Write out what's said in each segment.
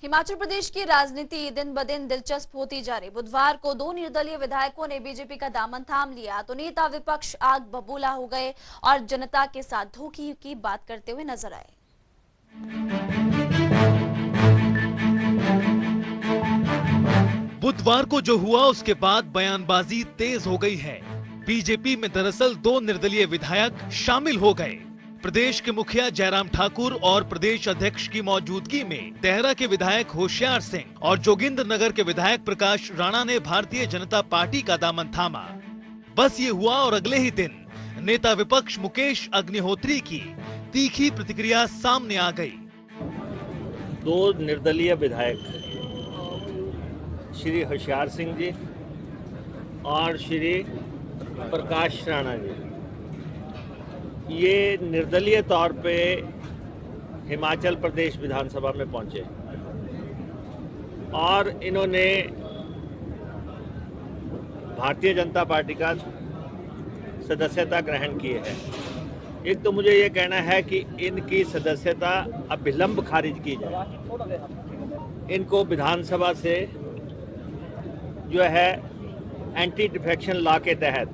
हिमाचल प्रदेश की राजनीति दिन ब दिन दिलचस्प होती जा रही। बुधवार को दो निर्दलीय विधायकों ने बीजेपी का दामन थाम लिया तो नेता विपक्ष आग बबूला हो गए और जनता के साथ धोखे की बात करते हुए नजर आए। बुधवार को जो हुआ उसके बाद बयानबाजी तेज हो गई है। बीजेपी में दरअसल दो निर्दलीय विधायक शामिल हो गए। प्रदेश के मुखिया जयराम ठाकुर और प्रदेश अध्यक्ष की मौजूदगी में देहरा के विधायक होशियार सिंह और जोगिंद्रनगर के विधायक प्रकाश राणा ने भारतीय जनता पार्टी का दामन थामा। बस ये हुआ और अगले ही दिन नेता विपक्ष मुकेश अग्निहोत्री की तीखी प्रतिक्रिया सामने आ गई। दो निर्दलीय विधायक श्री होशियार सिंह जी और श्री प्रकाश राणा जी, ये निर्दलीय तौर पे हिमाचल प्रदेश विधानसभा में पहुंचे और इन्होंने भारतीय जनता पार्टी का सदस्यता ग्रहण की है। एक तो मुझे ये कहना है कि इनकी सदस्यता अविलंब खारिज की जाए। इनको विधानसभा से जो है एंटी डिफेक्शन लॉ के तहत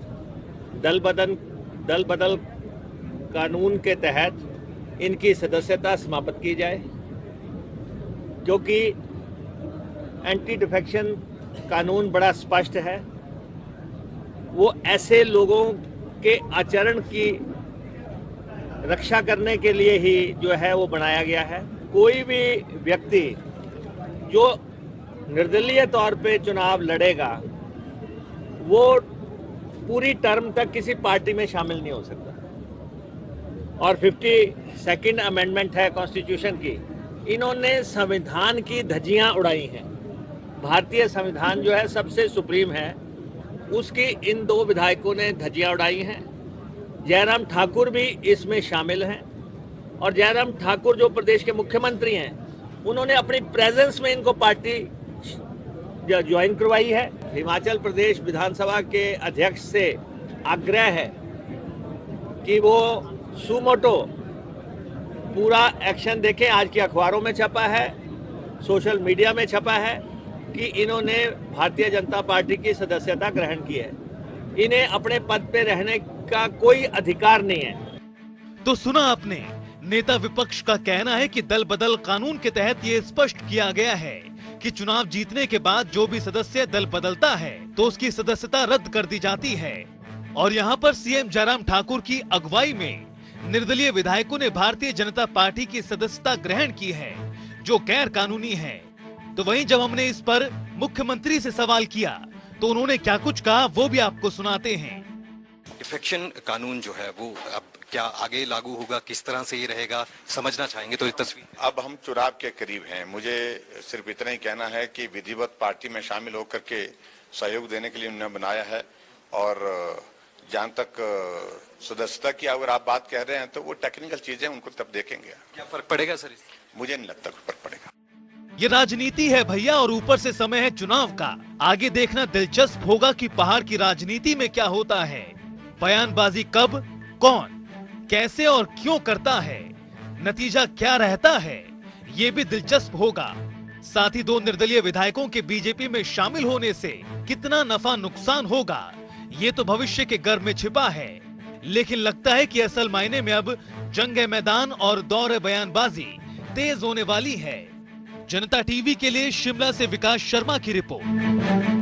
दल बदल कानून के तहत इनकी सदस्यता समाप्त की जाए, क्योंकि एंटी डिफेक्शन कानून बड़ा स्पष्ट है। वो ऐसे लोगों के आचरण की रक्षा करने के लिए ही जो है वो बनाया गया है। कोई भी व्यक्ति जो निर्दलीय तौर पे चुनाव लड़ेगा वो पूरी टर्म तक किसी पार्टी में शामिल नहीं हो सकता। और 52nd अमेंडमेंट है कॉन्स्टिट्यूशन की, इन्होंने संविधान की धज्जियां उड़ाई हैं। भारतीय संविधान जो है सबसे सुप्रीम है, उसकी इन दो विधायकों ने धज्जियां उड़ाई हैं। जयराम ठाकुर भी इसमें शामिल हैं और जयराम ठाकुर जो प्रदेश के मुख्यमंत्री हैं, उन्होंने अपनी प्रेजेंस में इनको पार्टी ज्वाइन करवाई है। हिमाचल प्रदेश विधानसभा के अध्यक्ष से आग्रह है कि वो सुमोटो पूरा एक्शन देखें। आज के अखबारों में छपा है, सोशल मीडिया में छपा है कि इन्होंने भारतीय जनता पार्टी की सदस्यता ग्रहण की है। इन्हें अपने पद पे रहने का कोई अधिकार नहीं है। तो सुना आपने, नेता विपक्ष का कहना है कि दल बदल कानून के तहत ये स्पष्ट किया गया है कि चुनाव जीतने के बाद जो भी सदस्य दल बदलता है तो उसकी सदस्यता रद्द कर दी जाती है। और यहाँ पर सीएम जयराम ठाकुर की अगुवाई में निर्दलीय विधायकों ने भारतीय जनता पार्टी की सदस्यता ग्रहण की है, जो गैर कानूनी है। तो वहीं जब हमने इस पर मुख्यमंत्री से सवाल किया तो उन्होंने क्या कुछ कहा वो भी आपको सुनाते हैं। डिफेक्शन कानून जो है वो अब क्या आगे लागू होगा, किस तरह से ये रहेगा, समझना चाहेंगे। तो तस्वीर अब हम चुनाव के करीब हैं। मुझे सिर्फ इतना ही कहना है कि विधिवत पार्टी में शामिल होकर के सहयोग देने के लिए उन्होंने बनाया है। और जहां तक सदस्यता की अगर आप बात कह रहे हैं तो वो टेक्निकल चीजें, उनको तब देखेंगे। क्या फर्क पड़ेगा सर? मुझे नहीं लगता फर्क पड़ेगा। ये राजनीति है भैया, और ऊपर से समय है चुनाव का। आगे देखना दिलचस्प होगा कि पहाड़ की राजनीति में क्या होता है। बयानबाजी कब, कौन, कैसे और क्यों करता है, नतीजा क्या रहता है, ये भी दिलचस्प होगा। साथ ही दो निर्दलीय विधायकों के बीजेपी में शामिल होने से कितना नफा नुकसान होगा, ये तो भविष्य के गर्भ में छिपा है। लेकिन लगता है कि असल मायने में अब जंग मैदान और दौर बयानबाजी तेज होने वाली है। जनता टीवी के लिए शिमला से विकास शर्मा की रिपोर्ट।